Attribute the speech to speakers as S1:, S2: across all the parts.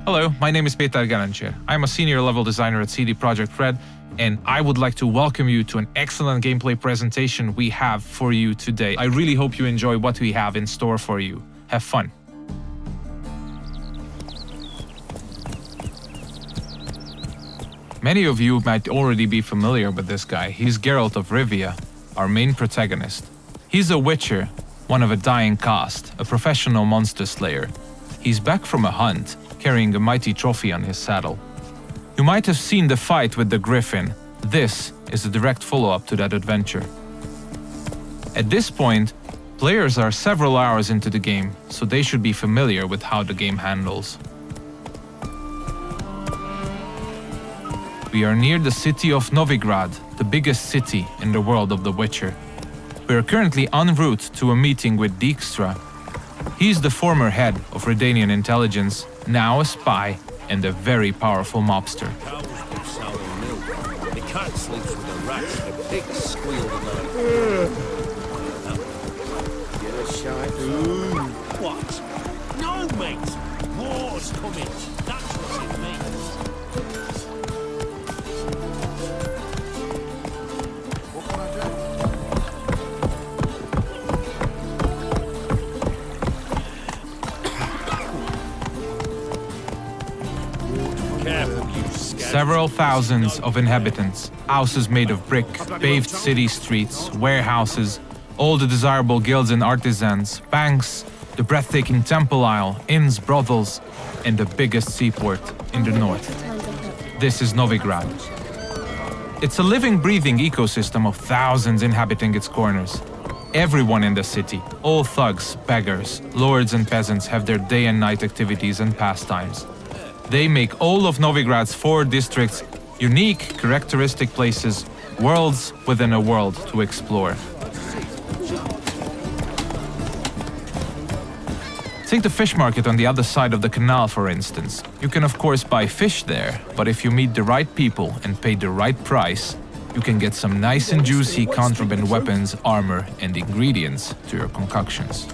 S1: Hello, my name is Peter Garancher. I'm a senior level designer at CD Projekt Red, and I would like to welcome you to an excellent gameplay presentation we have for you today. I really hope you enjoy what we have in store for you. Have fun. Many of you might already be familiar with this guy. He's Geralt of Rivia, our main protagonist. He's a witcher, one of a dying caste, a professional monster slayer. He's back from a hunt, carrying a mighty trophy on his saddle. You might have seen the fight with the griffin. This is a direct follow-up to that adventure. At this point, players are several hours into the game, so they should be familiar with how the game handles. We are near the city of Novigrad, the biggest city in the world of The Witcher. We are currently en route to a meeting with Dijkstra. He's the former head of Redanian intelligence, now a spy and a very powerful mobster.
S2: Cows give sour milk. The cat sleeps with the rats. The pigs squeal at night.
S3: Get a shot.
S2: What? No, mate. War's coming. That's what it means.
S3: What can I do?
S2: Careful, you scat.
S1: Several thousands of inhabitants, houses made of brick, paved city streets, warehouses, all the desirable guilds and artisans, banks, the breathtaking temple isle, inns, brothels, and the biggest seaport in the north. This is Novigrad. It's a living, breathing ecosystem of thousands inhabiting its corners. Everyone in the city, all thugs, beggars, lords and peasants have their day and night activities and pastimes. They make all of Novigrad's 4 districts unique, characteristic places, worlds within a world to explore. Take the fish market on the other side of the canal, for instance. You can of course buy fish there, but if you meet the right people and pay the right price, you can get some nice and juicy contraband weapons, armor, and ingredients to your concoctions.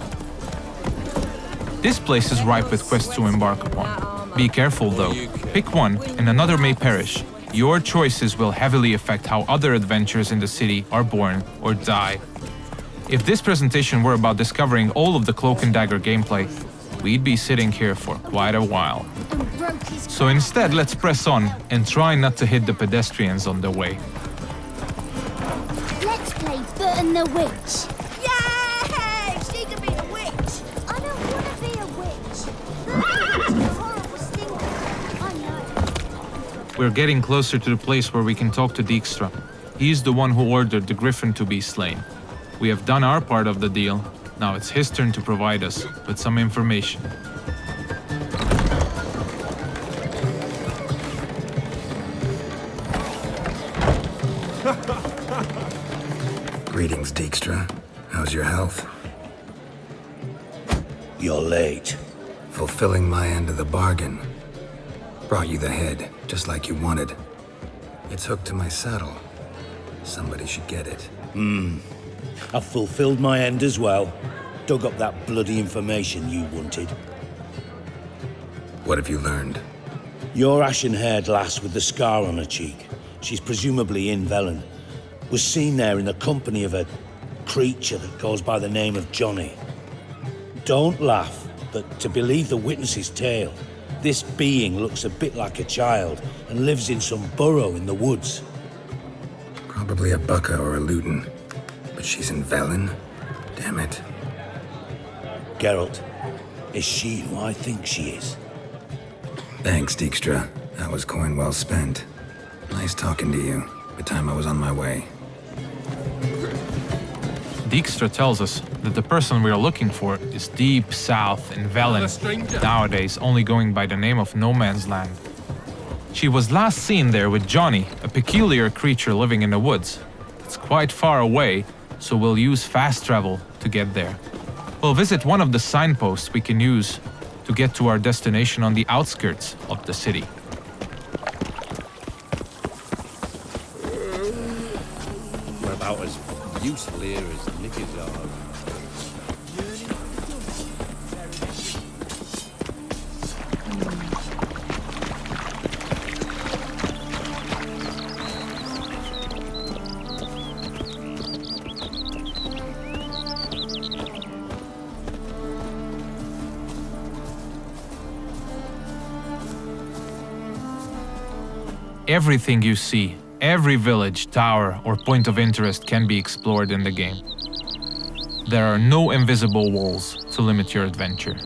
S1: This place is ripe with quests to embark upon. Be careful though, pick one and another may perish. Your choices will heavily affect how other adventures in the city are born or die. If this presentation were about discovering all of the Cloak and Dagger gameplay, we'd be sitting here for quite a while. So instead, let's press on and try not to hit the pedestrians on the way.
S4: Let's play Foot and the Witch.
S5: Yay! She can be a witch!
S4: I don't want to be a witch. It's a horrible stinker. I know.
S1: We're getting closer to the place where we can talk to Dijkstra. He's the one who ordered the griffin to be slain. We have done our part of the deal. Now it's his turn to provide us with some information.
S3: Greetings, Dijkstra. How's your health?
S2: You're late.
S3: Fulfilling my end of the bargain. Brought you the head, just like you wanted. It's hooked to my saddle. Somebody should get it.
S2: I've fulfilled my end as well. Dug up that bloody information you wanted.
S3: What have you learned?
S2: Your ashen-haired lass with the scar on her cheek, she's presumably in Velen, was seen there in the company of a creature that goes by the name of Johnny. Don't laugh, but to believe the witness's tale, this being looks a bit like a child and lives in some burrow in the woods.
S3: Probably a Bucca or a Luton. But she's in Velen? Damn it.
S2: Geralt, is she who I think she is?
S3: Thanks, Dijkstra. That was coin well spent. Nice talking to you. The time I was on my way.
S1: Dijkstra tells us that the person we are looking for is deep south in Velen, nowadays only going by the name of No Man's Land. She was last seen there with Johnny, a peculiar creature living in the woods. It's quite far away, so we'll use fast travel to get there. We'll visit one of the signposts we can use to get to our destination on the outskirts of the city.
S2: We're about as useful here as knickers are.
S1: Everything you see, every village, tower, or point of interest can be explored in the game. There are no invisible walls to limit your adventure.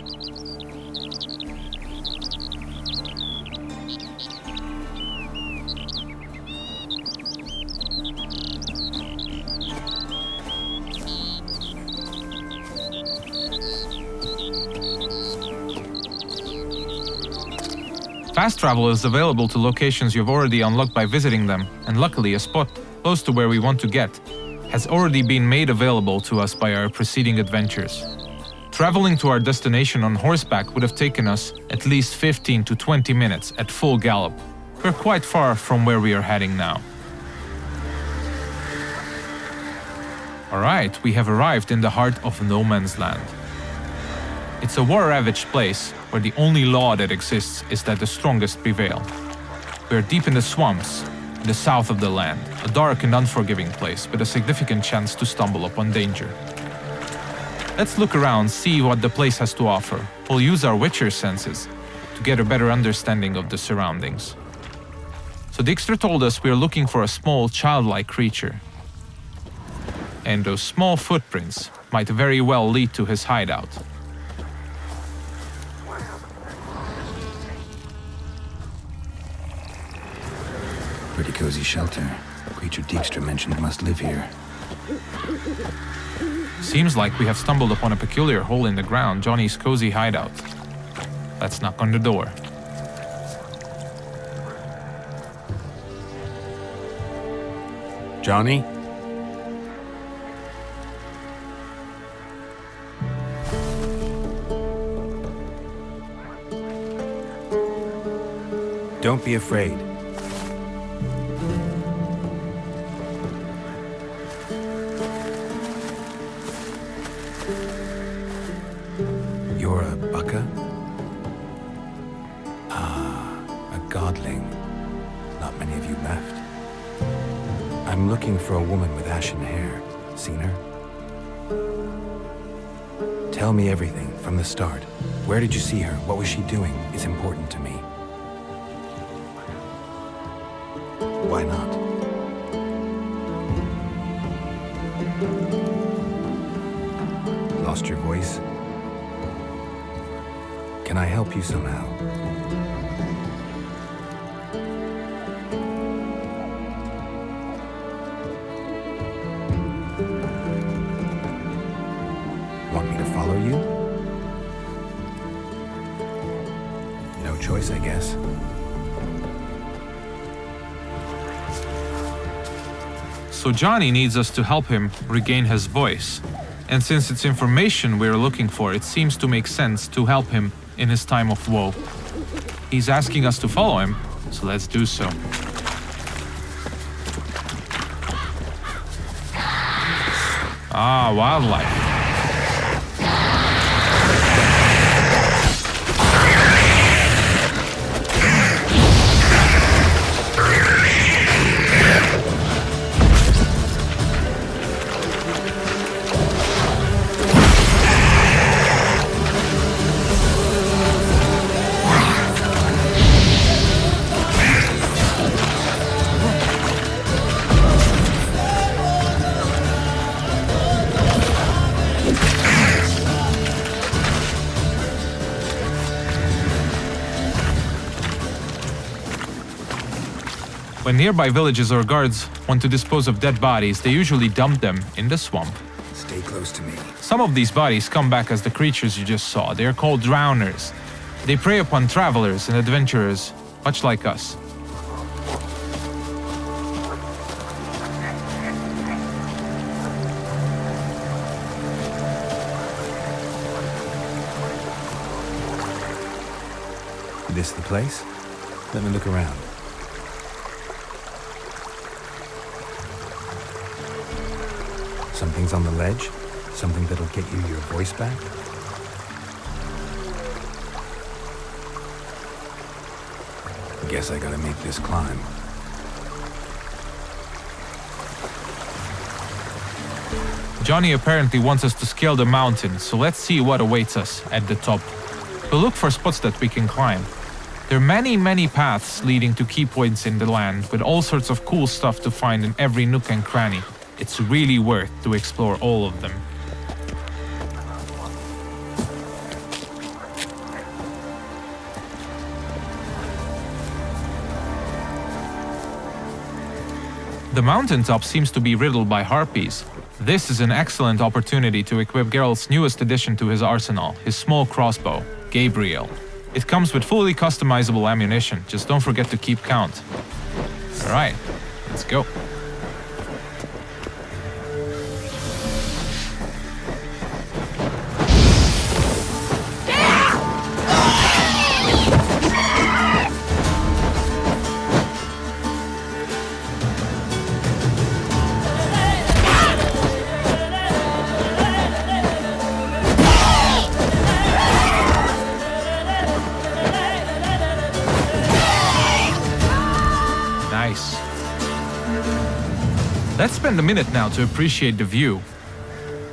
S1: Fast travel is available to locations you've already unlocked by visiting them, and luckily a spot close to where we want to get has already been made available to us by our preceding adventures. Traveling to our destination on horseback would have taken us at least 15 to 20 minutes at full gallop. We're quite far from where we are heading now. Alright, we have arrived in the heart of no man's land. It's a war-ravaged place where the only law that exists is that the strongest prevail. We are deep in the swamps, in the south of the land, a dark and unforgiving place with a significant chance to stumble upon danger. Let's look around, see what the place has to offer. We'll use our Witcher senses to get a better understanding of the surroundings. So Dijkstra told us we are looking for a small, childlike creature. And those small footprints might very well lead to his hideout.
S3: Pretty cozy shelter. Creature Dijkstra mentioned must live here.
S1: Seems like we have stumbled upon a peculiar hole in the ground, Johnny's cozy hideout. Let's knock on the door.
S3: Johnny? Don't be afraid. You're a bucka? Ah, a godling. Not many of you left. I'm looking for a woman with ashen hair. Seen her? Tell me everything from the start. Where did you see her? What was she doing? It's important to me. Why not? Lost your voice? Can I help you somehow? Want me to follow you? No choice, I guess.
S1: So Johnny needs us to help him regain his voice. And since it's information we're looking for, it seems to make sense to help him in his time of woe. He's asking us to follow him, so let's do so. Ah, wildlife. When nearby villages or guards want to dispose of dead bodies, they usually dump them in the swamp.
S3: Stay close to me.
S1: Some of these bodies come back as the creatures you just saw. They are called drowners. They prey upon travelers and adventurers, much like us.
S3: This the place? Let me look around. Something's on the ledge? Something that'll get you your voice back? Guess I gotta make this climb.
S1: Johnny apparently wants us to scale the mountain, so let's see what awaits us at the top. We'll look for spots that we can climb. There are many paths leading to key points in the land, with all sorts of cool stuff to find in every nook and cranny. It's really worth to explore all of them. The mountaintop seems to be riddled by harpies. This is an excellent opportunity to equip Geralt's newest addition to his arsenal, his small crossbow, Gabriel. It comes with fully customizable ammunition, just don't forget to keep count. Alright, let's go. Nice. Let's spend a minute now to appreciate the view.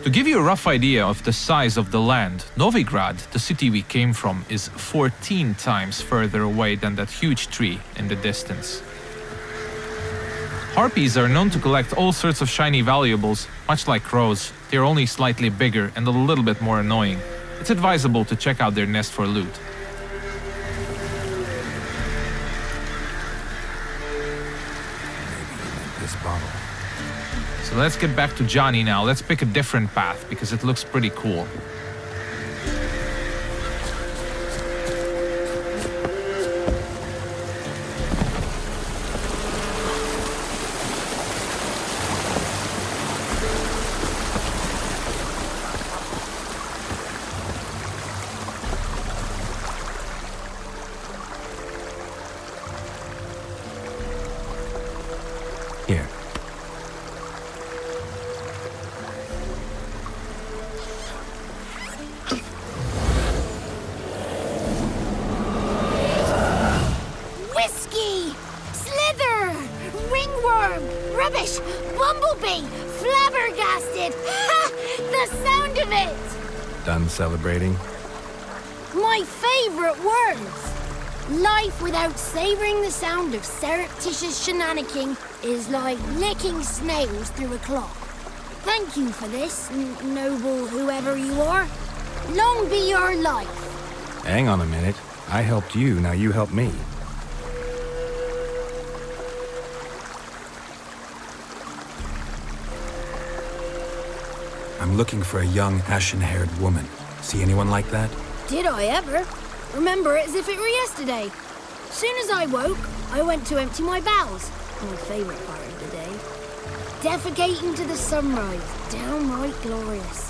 S1: To give you a rough idea of the size of the land, Novigrad, the city we came from, is 14 times further away than that huge tree in the distance. Harpies are known to collect all sorts of shiny valuables, much like crows. They're only slightly bigger and a little bit more annoying. It's advisable to check out their nest for loot.
S3: This bottle.
S1: So let's get back to Johnny now. Let's pick a different path because it looks pretty cool.
S3: Here.
S4: Whiskey! Slither! Ringworm! Rubbish! Bumblebee! Flabbergasted! Ha! The sound of it!
S3: Done celebrating?
S4: My favorite words! Life without savoring the sound of surreptitious shenanigans is like licking snails through a clock. Thank you for this, noble whoever you are. Long be your life.
S3: Hang on a minute. I helped you, now you help me. I'm looking for a young, ashen-haired woman. See anyone like that?
S4: Did I ever? Remember it as if it were yesterday. Soon as I woke, I went to empty my bowels. My favorite part of the day. Defecating to the sunrise. Downright glorious.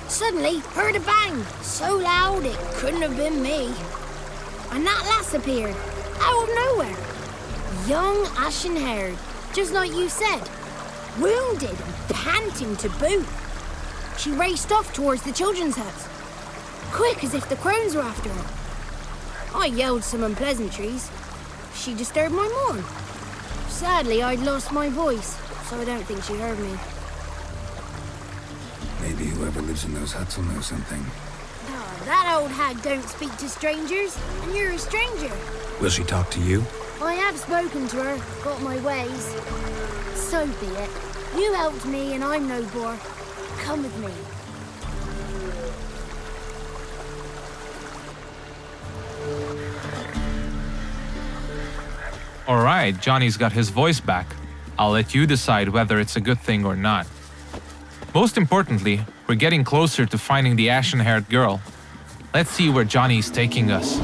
S4: Suddenly, heard a bang. So loud it couldn't have been me. And that lass appeared. Out of nowhere. Young, ashen-haired. Just like you said. Wounded and panting to boot. She raced off towards the children's hut. Quick as if the crones were after her. I yelled some unpleasantries. She disturbed my morn. Sadly, I'd lost my voice, so I don't think she heard me.
S3: Maybe whoever lives in those huts will know something.
S4: Oh, that old hag don't speak to strangers, and you're a stranger.
S3: Will she talk to you?
S4: I have spoken to her, got my ways. So be it. You helped me, and I'm no bore. Come with me.
S1: Alright, Johnny's got his voice back. I'll let you decide whether it's a good thing or not. Most importantly, we're getting closer to finding the ashen-haired girl. Let's see where Johnny's taking us.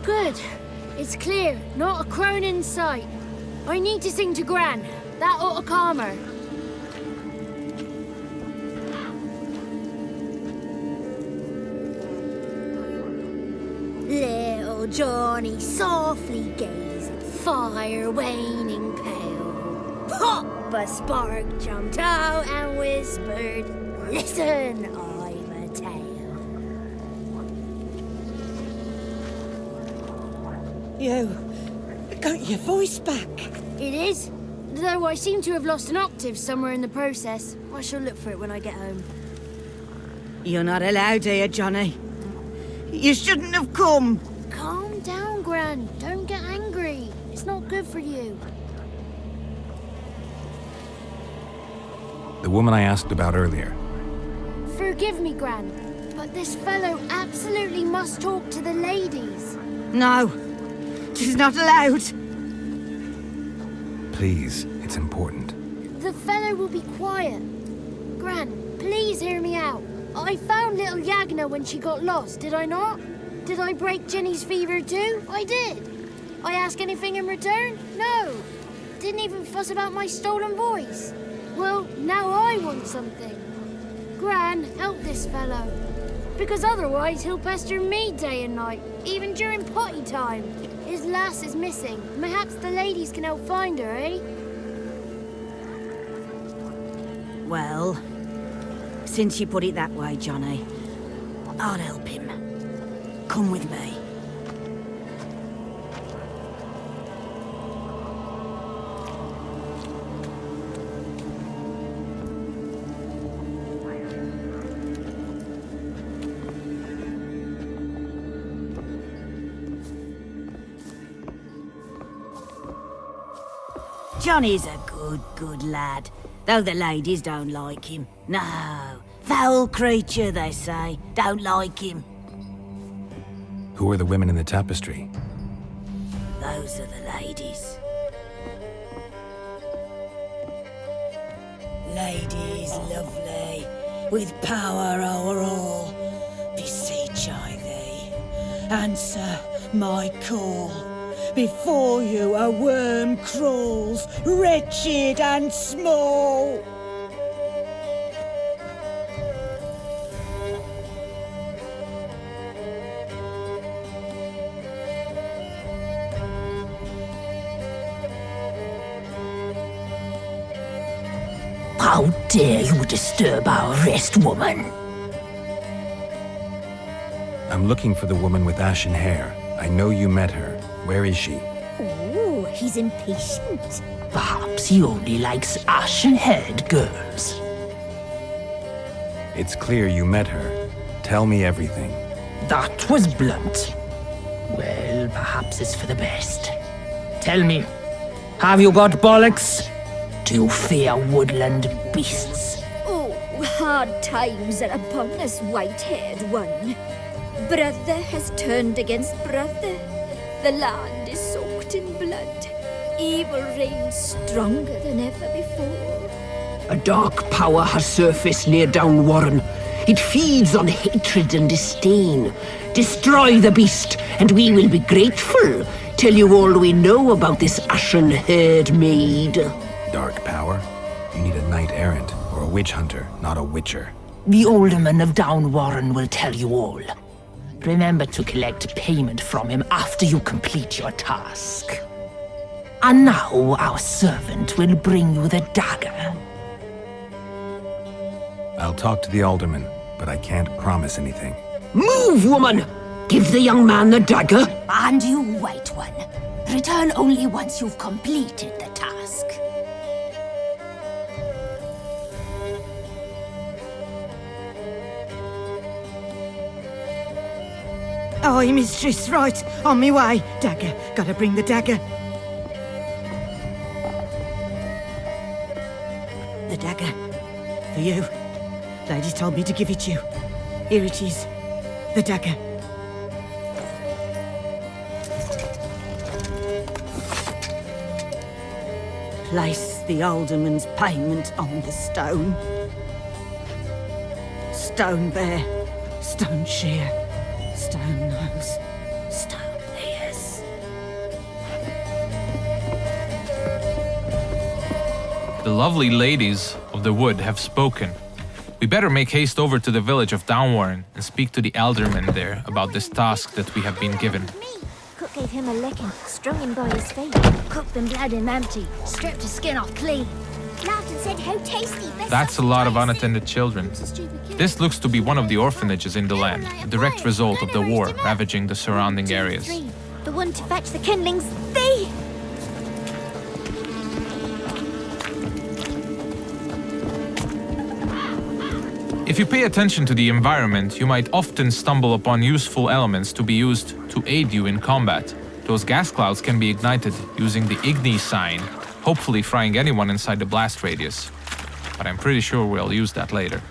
S4: Good. It's clear, not a crone in sight. I need to sing to Gran. That ought to calm her. Little Johnny softly gazed at fire waning pale. Pop! A spark jumped out and whispered, "Listen, I've a tale."
S5: You got your voice back.
S4: It is. Though I seem to have lost an octave somewhere in the process. I shall look for it when I get home.
S5: You're not allowed here, Johnny. You shouldn't have come.
S4: Calm down, Gran. Don't get angry. It's not good for you.
S3: The woman I asked about earlier.
S4: Forgive me, Gran, but this fellow absolutely must talk to the ladies.
S5: No, she's not allowed.
S3: Please, it's important.
S4: The fellow will be quiet. Gran, please hear me out. I found little Yagna when she got lost, did I not? Did I break Jenny's fever too? I did. I ask anything in return? No. Didn't even fuss about my stolen voice. Well, now I want something. Gran, help this fellow. Because otherwise he'll pester me day and night, even during potty time. His lass is missing. Perhaps the ladies can help find her, eh?
S5: Well, since you put it that way, Johnny, I'll help him. Come with me. Johnny's a good lad, though the ladies don't like him. No, foul creature, they say. Don't like him.
S3: Who are the women in the tapestry?
S5: Those are the ladies. Ladies lovely, with power o'er all, beseech I thee, answer my call. Before you a worm crawls, wretched and small.
S6: How dare you disturb our rest, woman?
S3: I'm looking for the woman with ashen hair. I know you met her. Where is she?
S6: Oh, he's impatient. Perhaps he only likes ashen-haired girls.
S3: It's clear you met her. Tell me everything.
S6: That was blunt. Well, perhaps it's for the best. Tell me, have you got bollocks? Do you fear woodland beasts?
S7: Oh, hard times are upon us, white-haired one. Brother has turned against brother. The land is soaked in blood. Evil reigns stronger than ever before.
S6: A dark power has surfaced near Down Warren. It feeds on hatred and disdain. Destroy the beast, and we will be grateful. Tell you all we know about this ashen-haired maid.
S3: Dark power? You need a knight-errant or a witch hunter, not a witcher.
S6: The alderman of Down Warren will tell you all. Remember to collect payment from him after you complete your task. And now our servant will bring you the dagger.
S3: I'll talk to the alderman, but I can't promise anything.
S6: Move, woman! Give the young man the dagger.
S7: And you, white one, return only once you've completed the task.
S5: Aye, mistress, right. On me way. Dagger. Gotta bring the dagger. The dagger. For you. Ladies told me to give it you. Here it is. The dagger. Place the alderman's payment on the stone. Stone bear. Stone shear. Stone nose, stone ears.
S1: The lovely ladies of the wood have spoken. We better make haste over to the village of Downwarren and speak to the alderman there about this task that we have been given.
S4: Cook gave him a licking, strung him by his feet. Cooked and bled him empty, stripped his skin off clean.
S7: Laughed and said how tasty.
S1: That's a lot of unattended children. This looks to be one of the orphanages in the land, a direct result of the war ravaging the surrounding areas.
S7: The one to fetch the kindlings, they...
S1: If you pay attention to the environment, you might often stumble upon useful elements to be used to aid you in combat. Those gas clouds can be ignited using the Igni sign, hopefully frying anyone inside the blast radius. But I'm pretty sure we'll use that later.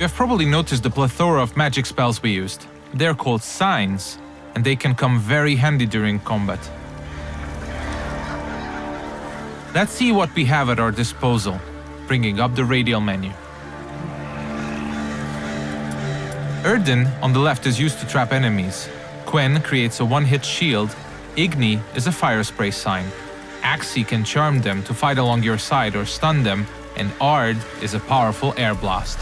S1: You have probably noticed the plethora of magic spells we used. They're called signs, and they can come very handy during combat. Let's see what we have at our disposal, bringing up the radial menu. Erden on the left is used to trap enemies. Quen creates a one-hit shield. Igni is a fire spray sign. Axi can charm them to fight along your side or stun them, and Ard is a powerful air blast.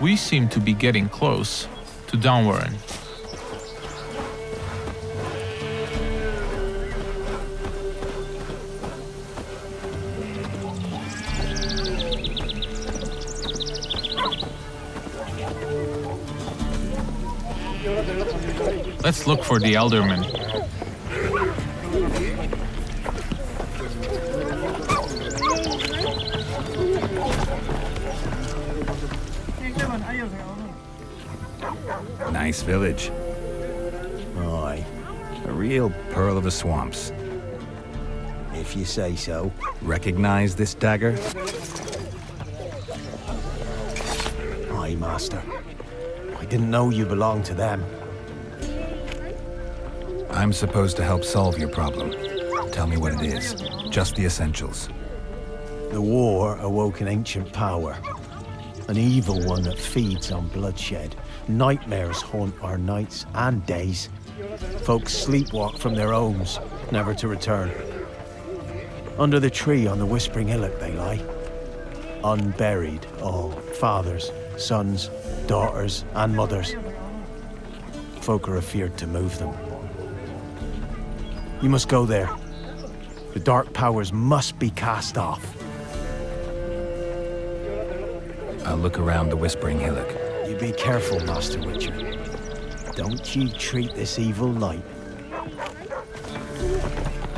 S1: We seem to be getting close to Downwarren. Let's look for the Elderman.
S3: Nice village.
S8: Aye,
S3: A real pearl of the swamps.
S8: if you say so.
S3: Recognize this dagger?
S8: Aye, Master. I didn't know you belonged to them.
S3: I'm supposed to help solve your problem. Tell me what it is. Just the essentials.
S8: The war awoke an ancient power. An evil one that feeds on bloodshed. Nightmares haunt our nights and days. Folks sleepwalk from their homes, never to return. Under the tree on the Whispering Hillock they lie. Unburied, all. Fathers, sons, daughters, and mothers. Folk are afeard to move them. You must go there. The dark powers must be cast off.
S3: I'll look around the Whispering Hillock.
S8: You be careful, Master Witcher. Don't you treat this evil light.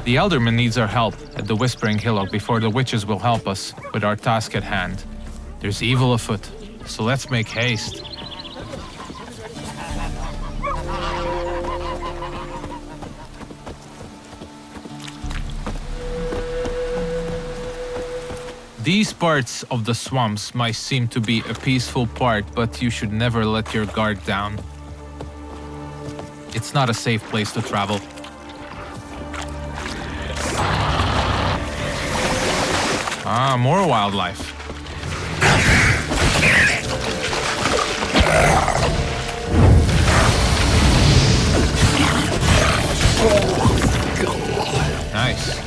S1: The Elderman needs our help at the Whispering Hillock before the witches will help us with our task at hand. There's evil afoot, so let's make haste. These parts of the swamps might seem to be a peaceful part, but you should never let your guard down. It's not a safe place to travel. Ah, more wildlife. Nice.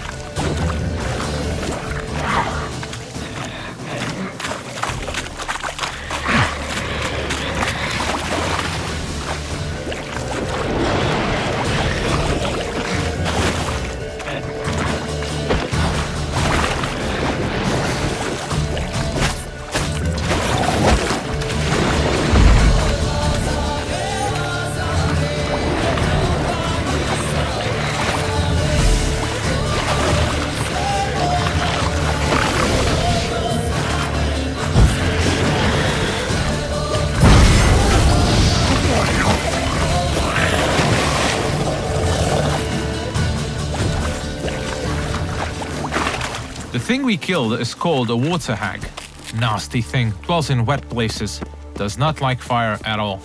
S1: The thing we killed is called a water hag. Nasty thing, dwells in wet places, does not like fire at all.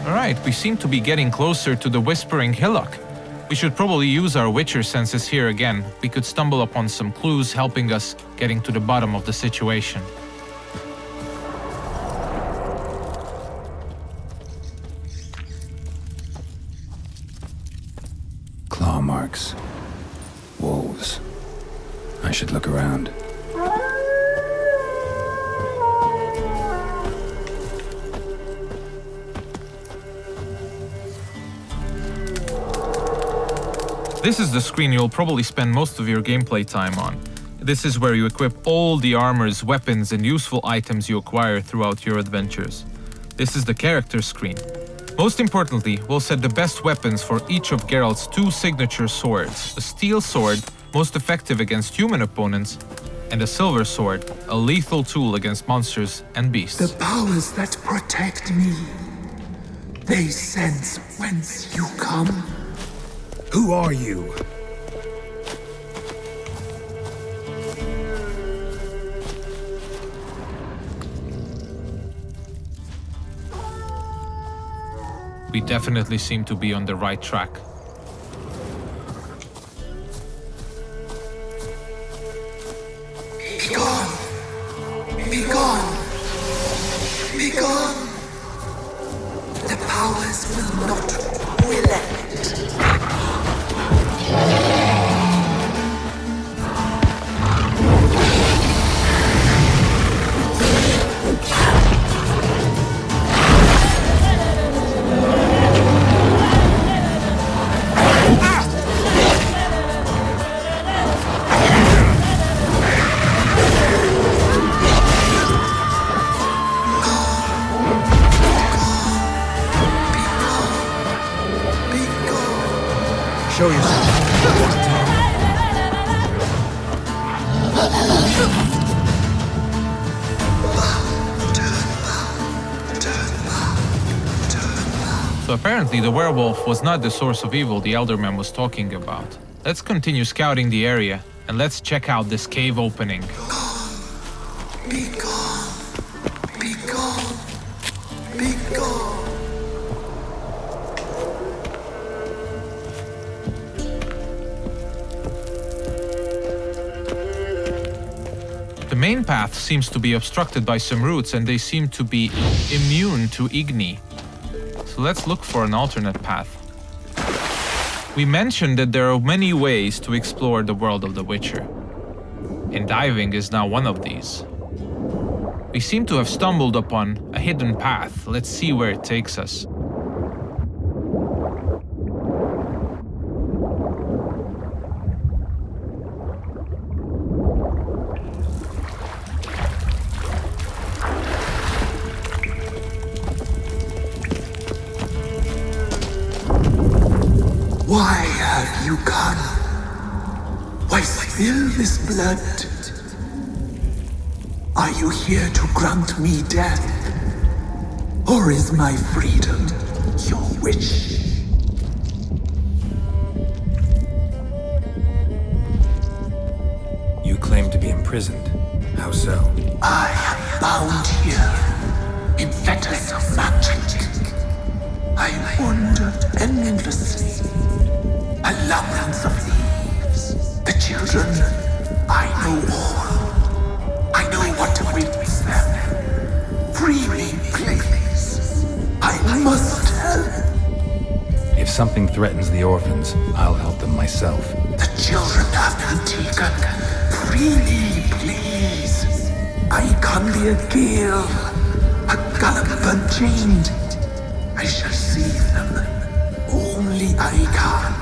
S1: Alright, we seem to be getting closer to the Whispering Hillock. We should probably use our Witcher senses here again. We could stumble upon some clues helping us getting to the bottom of the situation.
S3: Claw marks. Wolves. I should look around.
S1: This is the screen you'll probably spend most of your gameplay time on. This is where you equip all the armors, weapons, and useful items you acquire throughout your adventures. This is the character screen. Most importantly, we'll set the best weapons for each of Geralt's 2 signature swords. A steel sword, most effective against human opponents, and a silver sword, a lethal tool against monsters and beasts.
S9: The powers that protect me, they sense whence you come.
S3: Who are you?
S1: We definitely seem to be on the right track.
S9: Be gone! Be gone! Be gone! The powers will not relent.
S3: Show yourself.
S1: So apparently the werewolf was not the source of evil the Elderman was talking about. Let's continue scouting the area, and let's check out this cave opening.
S9: Be gone! Be gone! Be gone!
S1: The main path seems to be obstructed by some roots, and they seem to be immune to Igni. So let's look for an alternate path. We mentioned that there are many ways to explore the world of The Witcher, and diving is now one of these. We seem to have stumbled upon a hidden path. Let's see where it takes us.
S9: Why have you come? Why spill this blood? Are you here to grant me death? Or is my freedom your wish?
S3: You claim to be imprisoned. How so?
S9: I am bound here in fetters of magic. I wandered endlessly, A labyrinth of thieves. The children, I know all. I know what awaits them. Free me, please. I must help.
S3: If something threatens the orphans, I'll help them myself.
S9: The children have been taken. Free me, please. I can be a gale, a gallop unchained. I shall save them. Only I can.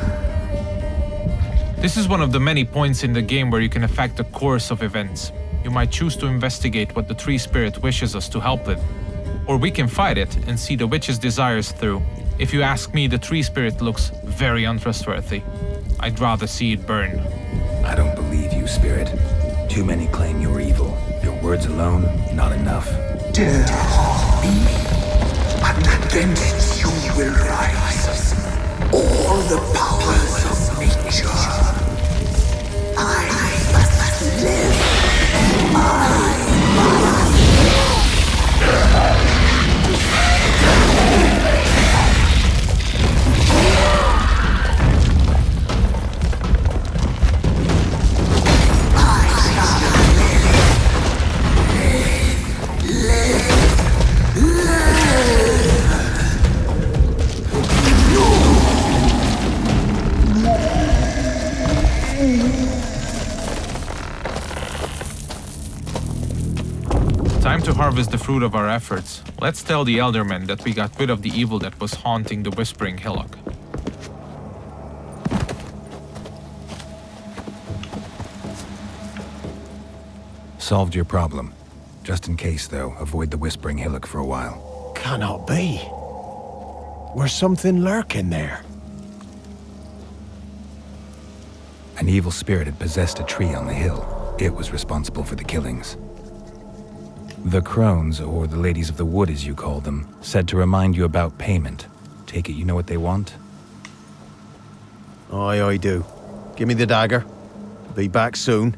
S1: This is one of the many points in the game where you can affect the course of events. You might choose to investigate what the tree spirit wishes us to help with. Or we can fight it and see the witch's desires through. If you ask me, the tree spirit looks very untrustworthy. I'd rather see it burn.
S3: I don't believe you, Spirit. Too many claim you're evil. Your words alone, not enough.
S9: Dare harm me, and against you will rise all the powers of nature. I must live.
S1: Time to harvest the fruit of our efforts. Let's tell the Eldermen that we got rid of the evil that was haunting the Whispering Hillock.
S3: Solved your problem. Just in case, though, avoid the Whispering Hillock for a while.
S8: Cannot be. Where's something lurking there?
S3: An evil spirit had possessed a tree on the hill. It was responsible for the killings. The crones, or the ladies of the wood as you call them, said to remind you about payment. Take it you know what they want?
S8: Aye, I do. Give me the dagger. Be back soon.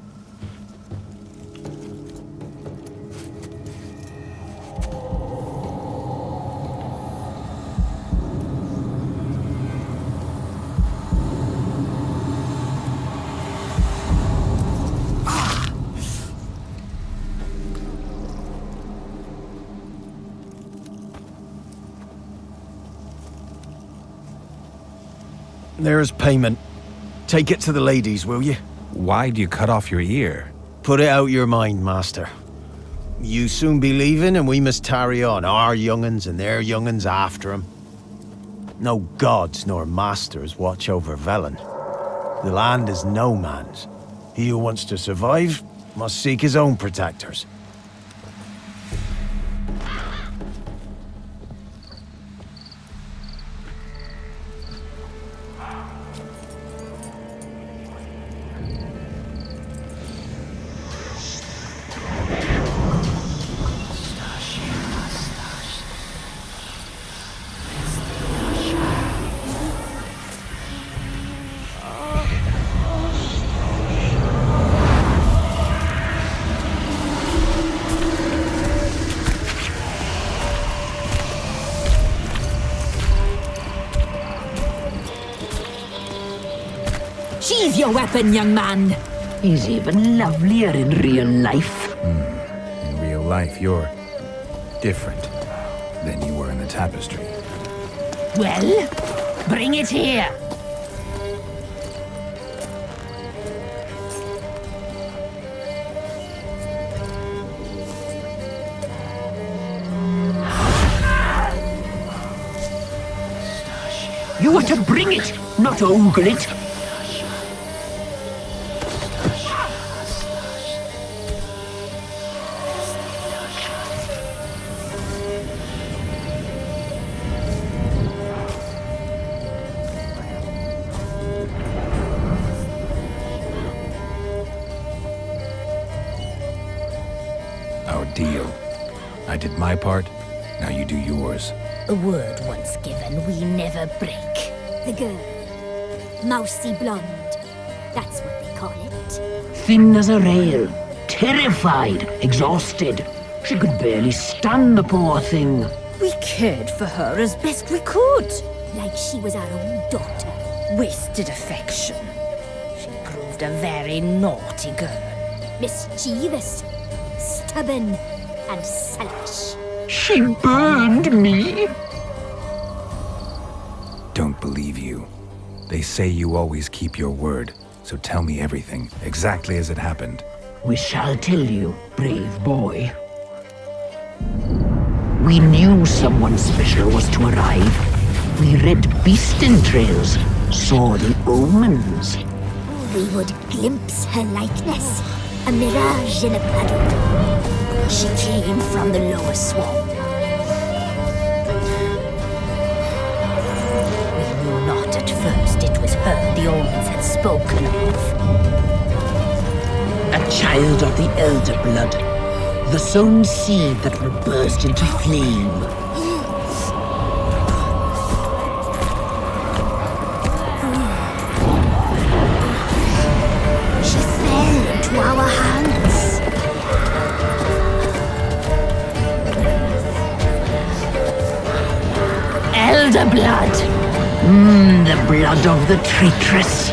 S8: There's payment. Take it to the ladies, will you?
S3: Why do you cut off your ear?
S8: Put it out your mind, master. You soon be leaving and we must tarry on, our young'uns and their young'uns after 'em. No gods nor masters watch over Velen. The land is no man's. He who wants to survive must seek his own protectors.
S5: Sheathe your weapon, young man.
S6: He's even lovelier in real life.
S3: In real life, you're different than you were in the tapestry.
S5: Well, bring it here.
S6: You are to bring it, not ogle it.
S3: Our deal. I did my part, now you do yours.
S7: A word once given, we never break. The girl. Mousy blonde. That's what they call it.
S6: Thin as a rail, terrified, exhausted. She could barely stand, the poor thing.
S7: We cared for her as best we could. Like she was our own daughter.
S5: Wasted affection. She proved a very naughty girl.
S7: Mischievous, stubborn, and selfish.
S6: She burned me.
S3: Don't believe you. They say you always keep your word, so tell me everything, exactly as it happened.
S6: We shall tell you, brave boy. We knew someone special was to arrive. We read beast entrails, saw the omens.
S7: We would glimpse her likeness, a mirage in a puddle.
S5: She came from the lower swamp. We knew not at first it was her the omens had spoken of.
S6: A child of the elder blood, the sown seed that will burst into flame.
S7: She fell into our hands.
S6: Elder blood! The blood of the traitress.